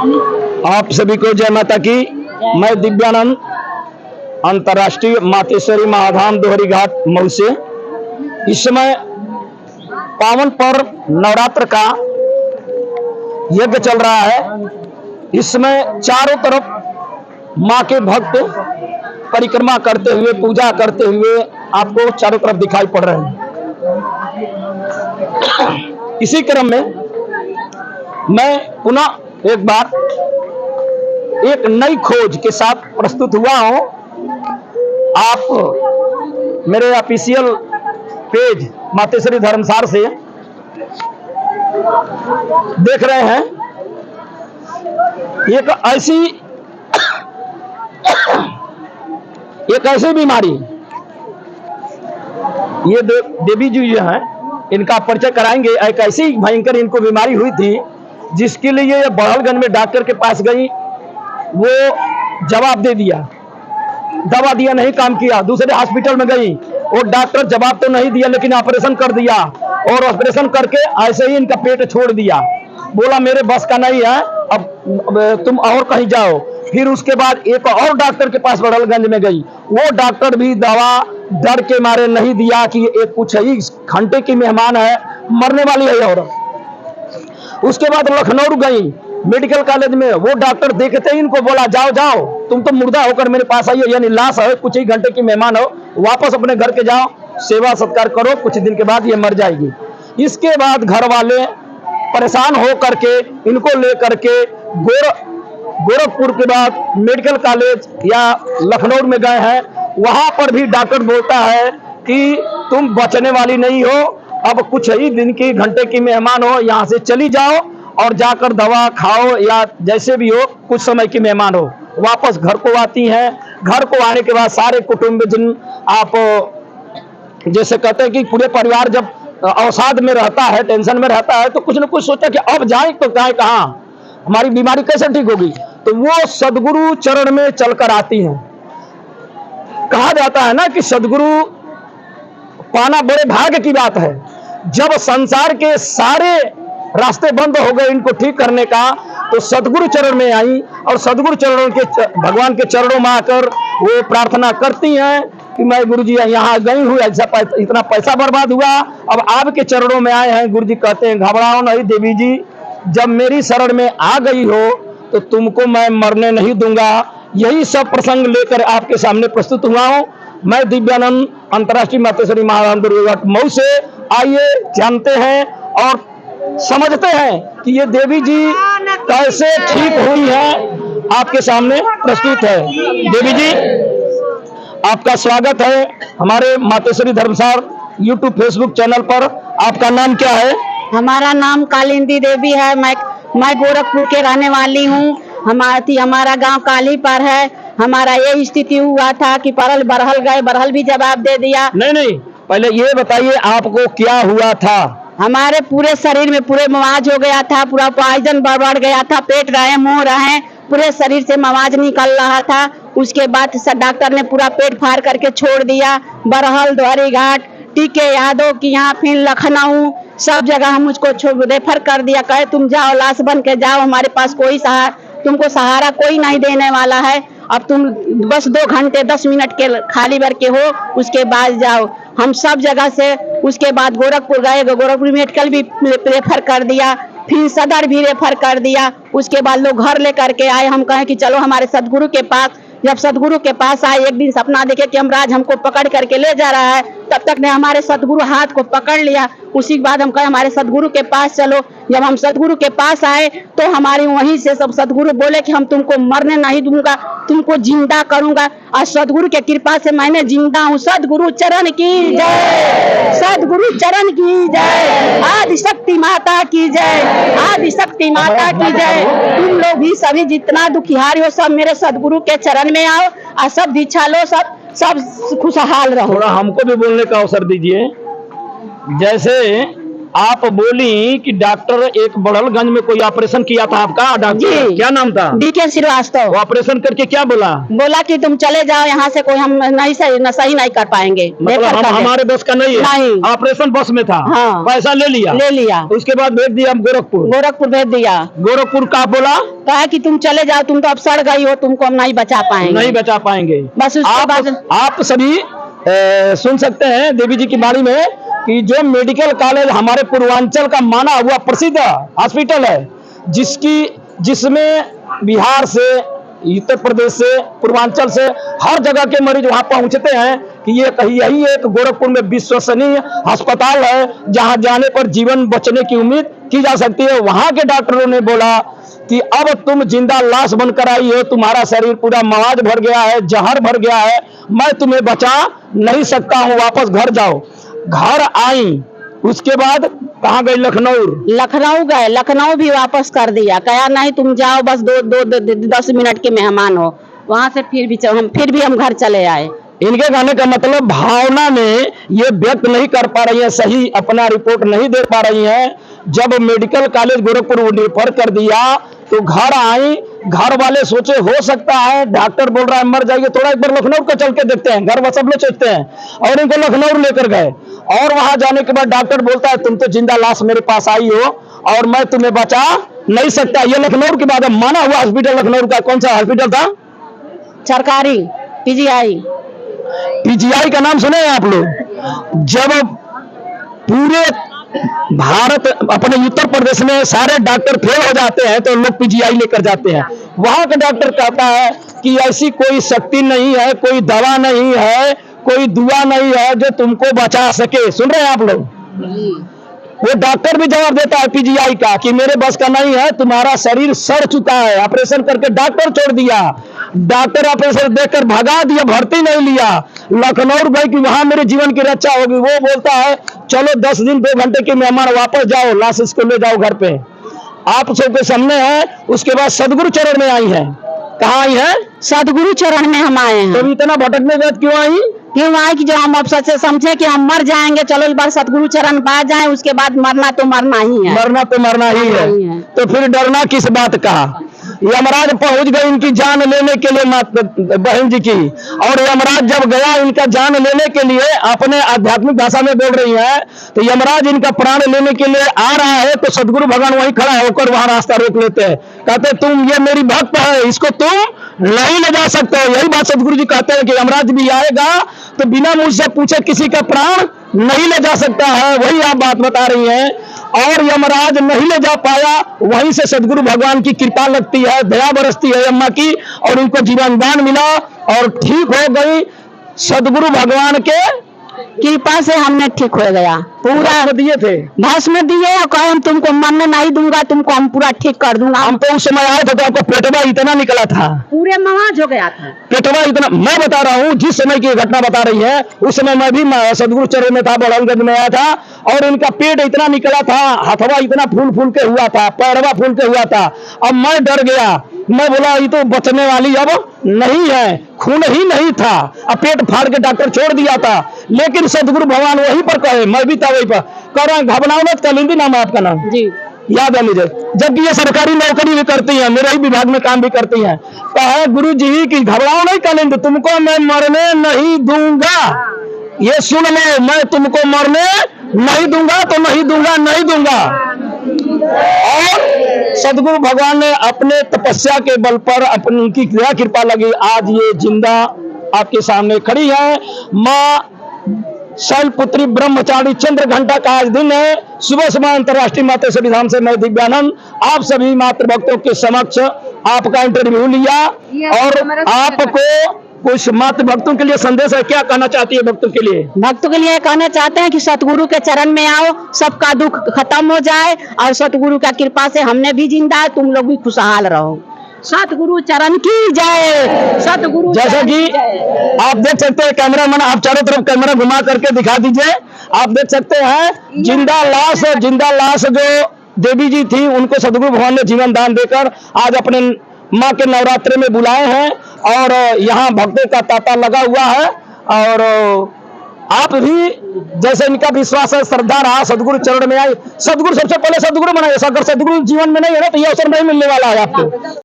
आप सभी को जय माता की। मैं दिव्यानंद अंतर्राष्ट्रीय मातेश्वरी महाधाम दोहरी घाट मऊ से इस समय पावन पर्व नवरात्र का यज्ञ चल रहा है। इसमें चारों तरफ मां के भक्त परिक्रमा करते हुए, पूजा करते हुए आपको चारों तरफ दिखाई पड़ रहे हैं। इसी क्रम में मैं पुनः एक बार एक नई खोज के साथ प्रस्तुत हुआ हूं। आप मेरे ऑफिशियल पेज मातेश्वरी धर्मसार से देख रहे हैं। एक ऐसी बीमारी, ये देवी जी जो हैं इनका परिचय कराएंगे। एक ऐसी भयंकर इनको बीमारी हुई थी जिसके लिए ये बड़हलगंज में डॉक्टर के पास गई, वो जवाब दे दिया, दवा दिया नहीं काम किया। दूसरे हॉस्पिटल में गई, वो डॉक्टर जवाब तो नहीं दिया लेकिन ऑपरेशन कर दिया, और ऑपरेशन करके ऐसे ही इनका पेट छोड़ दिया। बोला मेरे बस का नहीं है, अब तुम और कहीं जाओ। फिर उसके बाद एक और डॉक्टर के पास बड़हलगंज में गई, वो डॉक्टर भी दवा डर के मारे नहीं दिया कि एक कुछ ही घंटे की मेहमान है, मरने वाली है औरत। उसके बाद लखनऊ गई मेडिकल कॉलेज में, वो डॉक्टर देखते ही इनको बोला जाओ जाओ, तुम तो मुर्दा होकर मेरे पास आई हो, यानी लाश है, कुछ ही घंटे की मेहमान हो, वापस अपने घर के जाओ, सेवा सत्कार करो, कुछ दिन के बाद ये मर जाएगी। इसके बाद घर वाले परेशान हो करके इनको लेकर के गोरखपुर के बाद मेडिकल कॉलेज या लखनऊ में गए हैं। वहां पर भी डॉक्टर बोलता है कि तुम बचने वाली नहीं हो, अब कुछ ही दिन की घंटे की मेहमान हो, यहाँ से चली जाओ और जाकर दवा खाओ या जैसे भी हो, कुछ समय की मेहमान हो। वापस घर को आती हैं। घर को आने के बाद सारे कुटुंबजन, आप जैसे कहते हैं कि पूरे परिवार जब अवसाद में रहता है, टेंशन में रहता है, तो कुछ न कुछ सोचा कि अब जाए तो जाए कहाँ, हमारी बीमारी कैसे ठीक होगी। तो वो सदगुरु चरण में चलकर आती हैं। कहा जाता है ना कि सदगुरु पाना बड़े भाग्य की बात है। जब संसार के सारे रास्ते बंद हो गए इनको ठीक करने का, तो सदगुरु चरण में आई और सदगुरु चरणों के भगवान के चरणों में आकर वो प्रार्थना करती हैं कि मैं गुरुजी यहाँ गई हूँ, इतना पैसा बर्बाद हुआ, अब आपके चरणों में आए हैं। गुरुजी कहते हैं घबराओ नहीं देवी जी, जब मेरी शरण में आ गई हो तो तुमको मैं मरने नहीं दूंगा। यही सब प्रसंग लेकर आपके सामने प्रस्तुत हुआ हूँ। मैं दिव्यानंद अंतर्राष्ट्रीय मातेश्वरी महाधाम दोहरी घाट मऊ से। आइए जानते हैं और समझते हैं कि ये देवी जी कैसे ठीक हुई है, आपके सामने प्रस्तुत है। देवी जी आपका स्वागत है हमारे मातेश्वरी धर्मसार यूट्यूब फेसबुक चैनल पर। आपका नाम क्या है? हमारा नाम कालिंदी देवी है। मैं गोरखपुर के रहने वाली हूँ। हमारा गांव काली पर है। हमारा ये स्थिति हुआ था कि बरहल गए, बरहल भी जवाब दे दिया। नहीं, पहले ये बताइए आपको क्या हुआ था? हमारे पूरे शरीर में पूरे मवाज हो गया था, पूरा पॉइजन बढ़ गया था, पेट रहे, मुंह रहे, पूरे शरीर से मवाज निकल रहा था। उसके बाद डॉक्टर ने पूरा पेट फाड़ करके छोड़ दिया। बरहल, दोहरी घाट, टीके यादव की यहाँ, फिर लखनऊ, सब जगह हम मुझको रेफर कर दिया। कहे तुम जाओ, लाश बन के जाओ, हमारे पास तुमको सहारा कोई नहीं देने वाला है, अब तुम बस 2 घंटे 10 मिनट के खाली भर के हो, उसके बाद जाओ। हम सब जगह से उसके बाद गोरखपुर गए, गोरखपुर मेडिकल भी रेफर कर दिया, फिर सदर भी रेफर कर दिया। उसके बाद लोग घर लेकर के आए। हम कहें कि चलो हमारे सदगुरु के पास। जब सदगुरु के पास आए, एक दिन सपना देखे कि यमराज हमको पकड़ करके ले जा रहा है, तब तक ने हमारे सदगुरु हाथ को पकड़ लिया। उसी के बाद हम कहे हमारे सदगुरु के पास चलो। जब हम सदगुरु के पास आए तो हमारी वहीं से सब सदगुरु बोले कि हम तुमको मरने नहीं दूंगा, तुमको जिंदा करूंगा। और सदगुरु के कृपा से मैंने जिंदा हूँ। सदगुरु चरण की जय, सदगुरु चरण की जय, आदि शक्ति माता की जय, आदि शक्ति माता की जय। तुम लोग भी सभी जितना दुखियारी हो, सब मेरे सदगुरु के चरण में आओ और सब दीक्षा लो, सब खुशहाल रहो। थोड़ा हमको भी बोलने का अवसर दीजिए। जैसे आप बोली कि डॉक्टर एक बड़हलगंज में कोई ऑपरेशन किया था आपका डॉक्टर, जी। क्या नाम था? DK श्रीवास्तव। वो ऑपरेशन करके क्या बोला? बोला कि तुम चले जाओ यहाँ से, कोई हम नहीं सही नहीं कर पाएंगे। मतलब रेफर कर दे। हमारे बस का नहीं है? नहीं। ऑपरेशन बस में था? हाँ। पैसा ले लिया? उसके बाद भेज दिया गोरखपुर भेज दिया। गोरखपुर का बोला? कहा कि तुम चले जाओ, तुम तो अब सड़ गई हो, तुमको हम नहीं बचा पाएंगे। बस उसके बाद आप सभी सुन सकते हैं देवी जी की बाणी में कि जो मेडिकल कॉलेज हमारे पूर्वांचल का माना हुआ प्रसिद्ध हॉस्पिटल है, जिसमें बिहार से, उत्तर प्रदेश से, पूर्वांचल से हर जगह के मरीज वहां पहुंचते हैं कि यही एक गोरखपुर में विश्वसनीय अस्पताल है जहां जाने पर जीवन बचने की उम्मीद की जा सकती है। वहां के डॉक्टरों ने बोला कि अब तुम जिंदा लाश बनकर आई हो, तुम्हारा शरीर पूरा मवाद भर गया है, जहर भर गया है, मैं तुम्हें बचा नहीं सकता हूं, वापस घर जाओ। घर आई, उसके बाद कहाँ गई? लखनऊ गए। लखनऊ भी वापस कर दिया, कहा नहीं तुम जाओ, बस 10 मिनट के मेहमान हो। वहां से फिर भी हम घर चले आए। इनके कहने का मतलब भावना में ये व्यक्त नहीं कर पा रही है, सही अपना रिपोर्ट नहीं दे पा रही है। जब मेडिकल कॉलेज गोरखपुर रेफर कर दिया तो घर आई, घर वाले सोचे हो सकता है डॉक्टर बोल रहा है मर जाएगी, थोड़ा एक बार लखनऊ का चल के देखते हैं, घर सब लोग सोचते हैं, और इनको लखनऊ लेकर गए। और वहां जाने के बाद डॉक्टर बोलता है तुम तो जिंदा लाश मेरे पास आई हो और मैं तुम्हें बचा नहीं सकता। ये लखनऊ की बात है, माना हुआ हॉस्पिटल लखनऊ का। कौन सा हॉस्पिटल था? सरकारी PGI का नाम सुने हैं आप लोग? जब पूरे भारत अपने उत्तर प्रदेश में सारे डॉक्टर फेल हो जाते हैं तो लोग PGI लेकर जाते हैं। वहां का डॉक्टर कहता है कि ऐसी कोई शक्ति नहीं है, कोई दवा नहीं है, कोई दुआ नहीं है जो तुमको बचा सके। सुन रहे हैं आप लोग? वो डॉक्टर भी जवाब देता है PGI का कि मेरे बस का नहीं है, तुम्हारा शरीर सड़ चुका है। ऑपरेशन करके डॉक्टर छोड़ दिया, डॉक्टर ऑपरेशन देखकर भगा दिया, भर्ती नहीं लिया। लखनऊ गए कि वहां मेरे जीवन की रक्षा होगी। वो बोलता है चलो 10 दिन 2 घंटे के मेहमान, वापस जाओ, लाश इसको ले जाओ घर पे। आप सबके सामने है। उसके बाद सदगुरु चरण में आई है। कहाँ आई है? सदगुरु चरण में हम आए हैं। तो इतना भटकने के बाद क्यों आई? क्यों आए कि जो हम अब सच से समझे कि हम मर जाएंगे, चलो एक बार सतगुरु चरण पा जाएं, उसके बाद मरना तो मरना ही है। मरना तो मरना ही है। तो फिर डरना किस बात का? यमराज पहुंच गए इनकी जान लेने के लिए बहन जी की, और यमराज जब गया इनका जान लेने के लिए, अपने आध्यात्मिक भाषा में बोल रही है, तो यमराज इनका प्राण लेने के लिए आ रहा है तो सदगुरु भगवान वहीं खड़ा होकर वहां रास्ता रोक लेते हैं। कहते तुम, ये मेरी भक्त है, इसको तुम नहीं ले जा सकते हो। यही बात सदगुरु जी कहते हैं कि यमराज भी आएगा तो बिना मुझसे पूछे किसी का प्राण नहीं ले जा सकता है। वही आप बात बता रही हैं। और यमराज नहीं ले जा पाया, वहीं से सदगुरु भगवान की कृपा लगती है, दया बरसती है अम्मा की, और उनको जीवन दान मिला और ठीक हो गई। सदगुरु भगवान के कृपा से हमने ठीक हो गया। पूरा दिए थे, भस्म दिए और कहा हम तुमको मरने नहीं दूंगा, तुमको हम पूरा ठीक कर दूंगा। हम तो उस समय आए थे तो आपको पेटवा इतना निकला था, पूरे मवाज हो गया था पेटवा इतना। मैं बता रहा हूँ जिस समय की घटना बता रही है, उस समय मैं भी सदगुरु चरण में था, बड़हलगंज में आया था, और इनका पेट इतना निकला था, हथवा इतना फूल के हुआ था, पैरवा फूल के हुआ था। अब मैं डर गया, मैं बोला ये तो बचने वाली अब नहीं है, खून ही नहीं था। अब पेट फाड़ के डॉक्टर छोड़ दिया था, लेकिन सदगुरु भगवान वहीं पर कहे, मैं भी था वहीं पर कह रहा। घबरावत कलिंदी नाम है आपका? नाम जी याद है मुझे, जबकि ये सरकारी नौकरी भी करती है, मेरे ही विभाग में काम भी करती है। कहा गुरु जी की घबराओ नहीं कलिंद, तुमको मैं मरने नहीं दूंगा। ये सुन लो, मैं तुमको मरने नहीं दूंगा तो नहीं दूंगा, नहीं दूंगा। और सदगुरु भगवान ने अपने तपस्या के बल पर अपनी उनकी दया कृपा लगी, आज ये जिंदा आपके सामने खड़ी है। माँ शैलपुत्री ब्रह्मचारी चंद्र घंटा का आज दिन है। सुबह सुबह अंतर्राष्ट्रीय मातृ संविधान से मैं दिव्यानंद आप सभी मातृ भक्तों के समक्ष आपका इंटरव्यू लिया, और आपको कुछ मातृ भक्तों के लिए संदेश है, क्या कहना चाहती है भक्तों के लिए? भक्तों के लिए कहना चाहते हैं कि सतगुरु के चरण में आओ, सबका दुख खत्म हो जाए, और सतगुरु का कृपा से हमने भी जिंदा है, तुम लोग भी खुशहाल रहो। सतगुरु चरण की जय। सतगुरु जैसा कि आप देख सकते हैं, कैमरा मैन आप चारों तरफ कैमरा घुमा करके दिखा दीजिए। आप देख सकते हैं जिंदा लाश जो देवी जी थी, उनको सतगुरु भगवान ने जीवन दान देकर आज अपने माँ के नवरात्रि में बुलाए हैं, और यहाँ भक्तों का तांता लगा हुआ है। और आप भी जैसे इनका विश्वास है, श्रद्धा रहा, सदगुरु चरण में आए, सदगुरु सबसे पहले सदगुरु बनाए। अगर सदगुरु जीवन में नहीं है ना तो ये अवसर नहीं मिलने वाला है आपको।